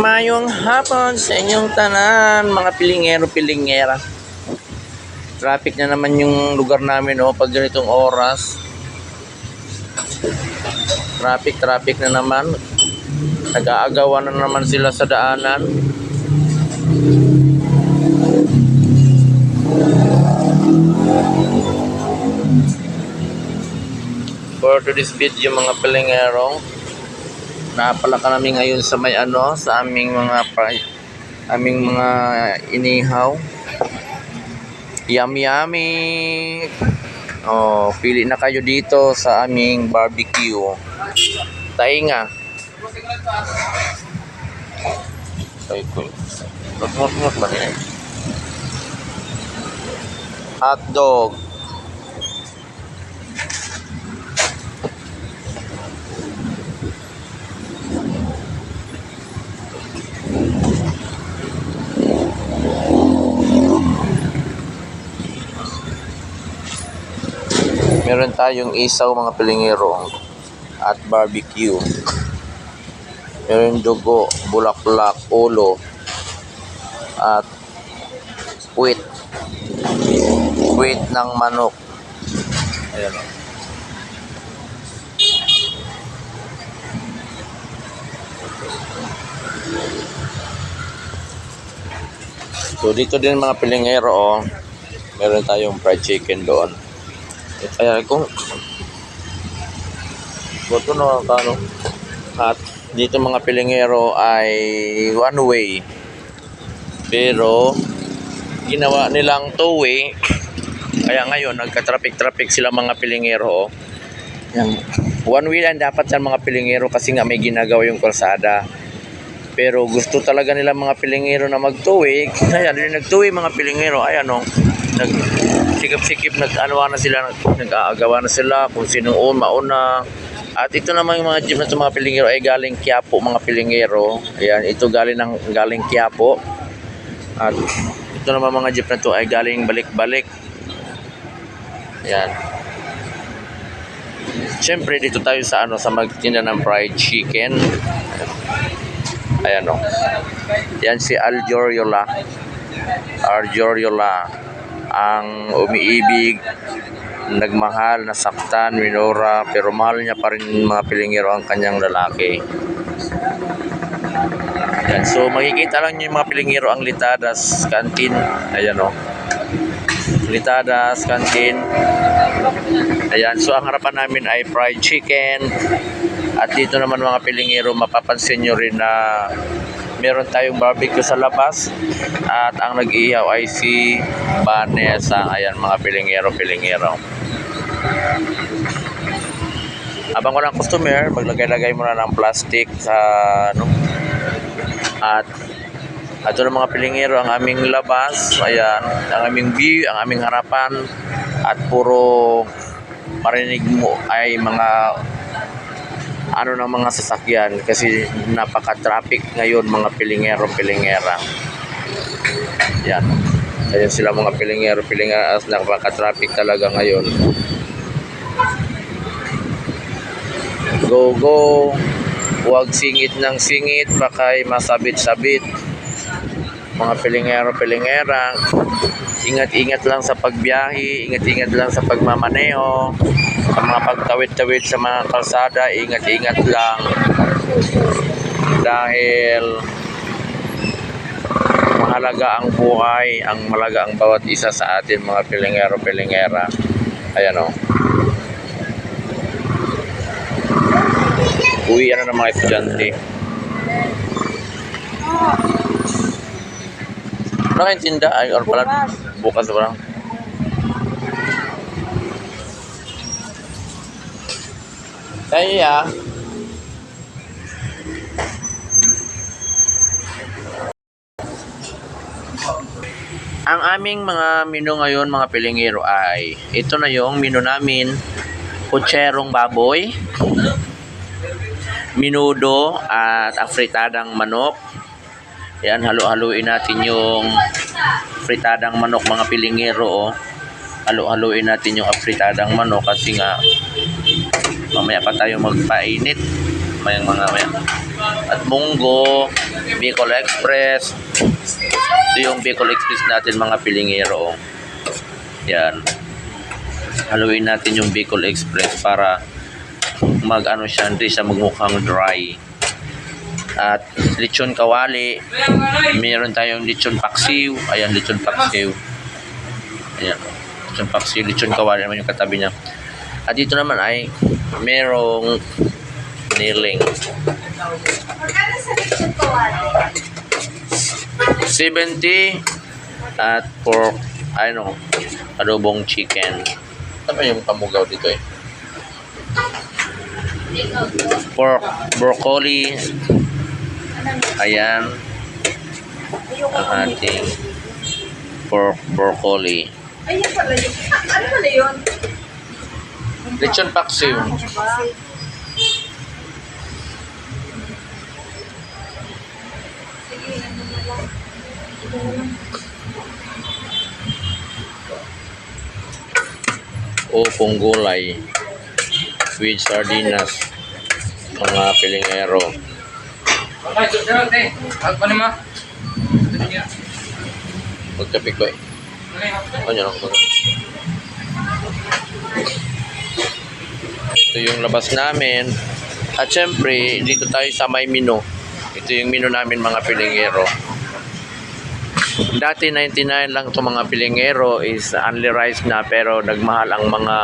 Mayong hapon sa inyong tanan, mga pilingero-pilingera. Traffic na naman yung lugar namin pag ganitong oras. Traffic na naman. Nag-aagawan na naman sila sa daanan. For today's video, mga pilingerong, napalaka namin ngayon sa may sa aming mga inihaw. Yummy. Pili na kayo dito sa aming barbecue. Tainga. Hotdog. Meron tayong isaw, mga pilingero, at barbecue. Meron dugo, bulaklak, ulo, at puwit ng manok. Ayan o. So dito din, mga pilingero, meron tayong fried chicken doon. Kaya kung boto na kano. At dito, mga pilingero, ay one way, pero ginawa nilang two way. Kaya ngayon nagka-traffic sila, mga pilingero. Yan. One way lang dapat yan, mga pilingero, kasi nga may ginagawa yung kalsada. Pero gusto talaga nila, mga pilingero, na mag two way. Kaya nag two way, mga pilingero. Ayan o, sikip-sikip, nag-aagawa na sila kung sino mauna. At ito naman, yung mga jeep na ito, mga pilingero, ay galing Quiapo, mga pilingero. Ayan, ito galing Quiapo. At ito naman, mga jeep na ito ay galing balik-balik. Ayan. Siyempre dito tayo sa sa magtinda ng fried chicken. Ayan o. Yan si Aljoriola, ang umiibig, nagmahal, nasaktan, minura, pero mahal niya pa rin, mga pilingero, ang kanyang lalaki. Yan. So makikita lang niyo, mga pilingero, ang Litadas Canteen. Ayan o. Litadas Canteen. Ayan. So ang harapan namin ay fried chicken. At dito naman, mga pilingero, mapapansin nyo rin na meron tayong barbecue sa labas. At ang nag-ihaw ay si Vanessa. Ayan, mga pilingero. Habang walang customer, maglagay-lagay muna ng plastic sa At ito na, mga pilingero, ang aming labas. Ayan, ang aming view, ang aming harapan. At puro marinig mo ay mga ng mga sasakyan, kasi napaka-traffic ngayon, mga pilingera. Yan. Ayan sila, mga pilingera, napaka-traffic talaga ngayon. Go. Huwag singit ng singit, bakay masabit-sabit. Mga pilingera. Ingat-ingat lang sa pagbiyahe, ingat-ingat lang sa pagmamaneho. Sa mga pagtawid-tawid sa mga kalsada, ingat-ingat lang. Dahil mahalaga ang buhay, mahalaga ang bawat isa sa atin, mga pilingera. Ayan o. Uwi ng mga estudyante. Nakaintinda ay or pala bukas parang. Kaya ang aming mga menu ngayon, mga pilingero, ay ito na yung menu namin: putserong baboy, minudo, at afritadang manok. Yan, halo-haluin natin yung fritadang manok, mga pilingero. Halo-haluin natin yung afritadang manok, kasi nga mamaya pa tayo magpainit. Maya. at Munggo, Bicol Express. Ito yung Bicol Express natin mga pilingero. Yan. Haluin natin yung Bicol Express para mag-ano siya, hindi siya magmukhang dry. At lechon kawali. Meron tayong lechon paksiw. Ayan, lechon paksiw. Ayan. Lechon paksiw, lechon kawali naman yung katabi niya. At dito naman ay merong niling. Magkano sa lechon kawali? 70 at pork, adobong chicken. Ano ba yung pamugaw dito eh? Pork, broccoli. Ayan. Ang ating pork, broccoli. Ayun pala yun. Ano pala yun? Lechon paksiw. O punggulay with sardinas, mga pilingero. Magkapik ko eh. Ano lang ba? Ito yung labas namin. At syempre, dito tayo sa may menu. Ito yung menu namin mga pilingero. Dati 99 lang itong mga pilingero is only rice na, pero nagmahal ang mga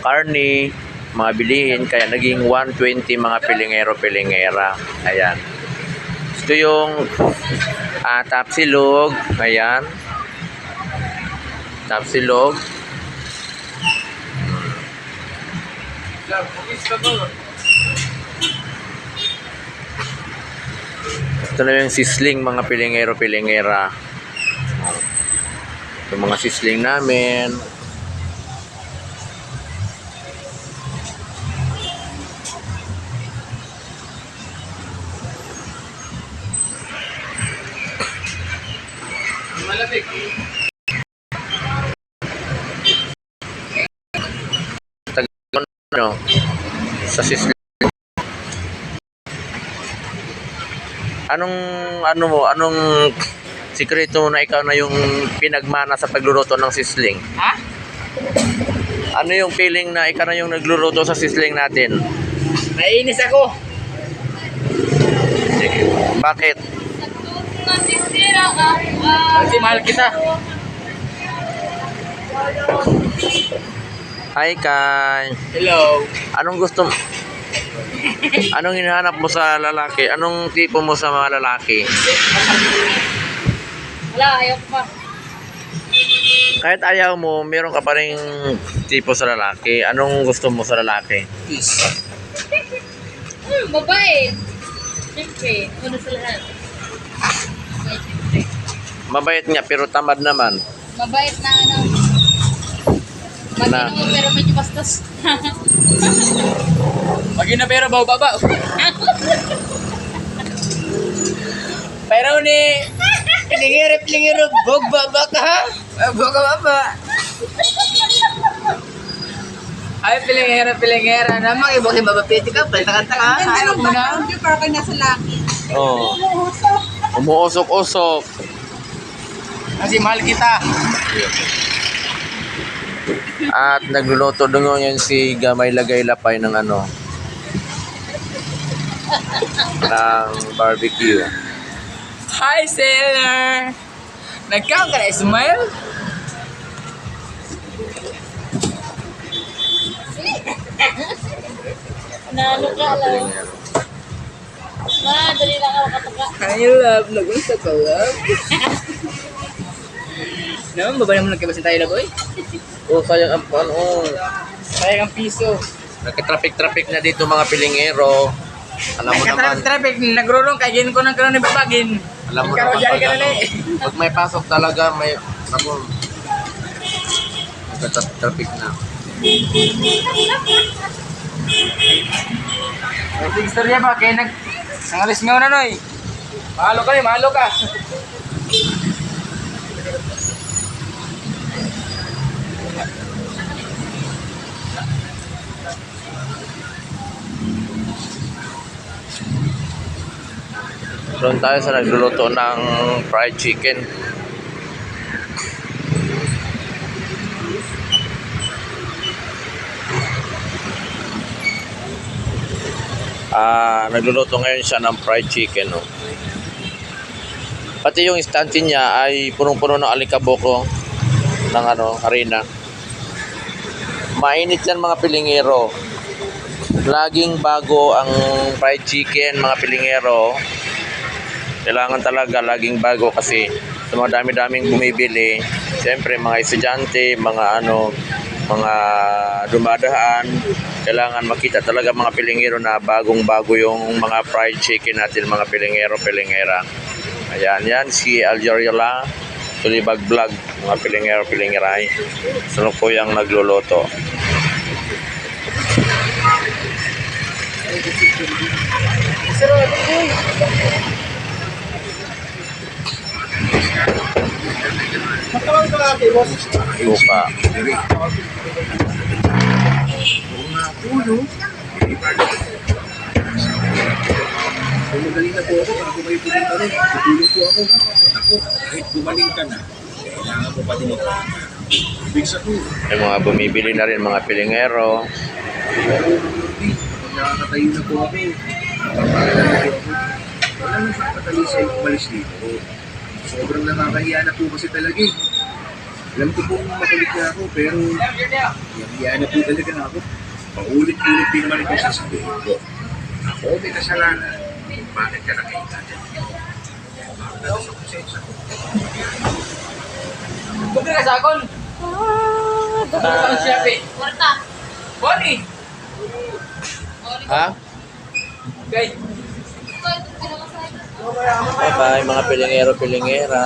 karne, mga bilihin, kaya naging 120 mga pilingero-pilingera. Ayan. Ito yung tapsilog. Ayan. Tapsilog. Ito na yung sisling mga pilingero-pilingera. Yung mga sisling namin. Malapit. Ano? Sa sisling. Anong sikreto na ikaw na yung pinagmana sa pagluluto ng sisling? Ha? Ano yung feeling na ikaw na yung nagluluto sa sisling natin? Naiinis ako. Sige. Bakit? Kasi mahal kita. Hi, Kai. Hello. Anong gusto mo? Anong hinahanap mo sa lalaki? Anong tipo mo sa mga lalaki? Wala, ayaw ko pa. Kahit ayaw mo, meron ka pa rin tipo sa lalaki. Anong gusto mo sa lalaki? Peace. Mabait. Siyempre, una sa lahat. Mabait, siyempre. Mabait nga, pero tamad naman. Mabait na ano. Na. Maginoo pero medyo bastos. Magina pero baba. Pero ni pilingero, bog baba ka ha? Bog baba. Ay, pilingera naman, ibang si baba piti ka, palita ka. Ayaw mo na. Hindi para kayo nasa laki. Oo. Umuusok-usok. Kasi mahal kita. At nagluluto doon yun si Gamay Lagay Lapay ng ano, ng barbecue. Hi, sailor! Nagkaon ka na, smile? Nano ka lang. Dali lang ako kataga. Hi, love. Nagunsa ka, love. Naman, baba naman nagkabasin tayo, love, oy. Oh, sayang ang ano. Sayang ang piso. Nagka-traffic na dito mga pilingero. Alam mo naman, Traffic, nagrulong, kaya ko ng karoon ni babagin. alam mo Ikaw, naman dyan pag, ka na ano, eh. pag may pasok talaga, may ako. Nagka-traffic na. May istorya ba? Kaya nangalis nga na, noy. Mahalo ka eh, mahalo ka. Doon tayo sa nagluluto ng fried chicken. Nagluluto ngayon siya ng fried chicken. No? Pati yung istante niya ay punong-puno ng alikabok ng harina. Mainit yan mga pilingero. Laging bago ang fried chicken mga pilingero. Kailangan talaga laging bago kasi sa mga dami-daming bumibili. Siyempre mga estudyante, mga mga dumadaan, kailangan makita talaga mga pilingero na bagong-bago yung mga fried chicken natin mga pilingero, pilingera. Ayan, yan si Aljariola Tulibag Vlog, mga pilingero, pilingeray. Sunod ko yung nagluluto. Lupa. Magaling na po ako, bago kayo pumunta rin. Tutulong po ako. Ako, kahit gumaling ka na, kailangan mo pa din ako. Ibig sabihin, May mga bumibili na rin mga pilingero. pag nakakatayo na po ako, napapaalala po ako. Wala nang papatali sa umalis dito. Sobrang nakakahiya na po kasi talaga eh. Alam ko pong makulit na ako, pero hiya na po talaga na ako. Paulit-ulit din naman ito sasabihin ko. Ako may kasalanan. Bakit ka nakita dyan? Ano sa konsensya ko? Kung ka sa akon. Ang siyapi. Kwarta. Boni. Ha? Okay. Bye-bye mga pilingero, pilingera.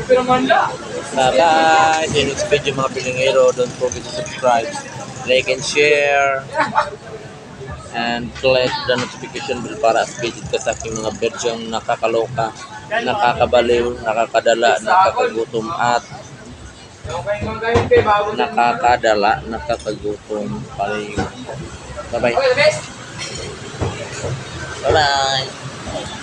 Pero manda. Bye-bye. See you next video mga pilingero. Don't forget to subscribe, like and share. And click the notification bell para updated ka sa aking mga versyong nakakaloka, nakakabaliw, nakakadala, nakakagutom at nakakadala, nakakagutom. Bye-bye. Okay, the best. Bye-bye.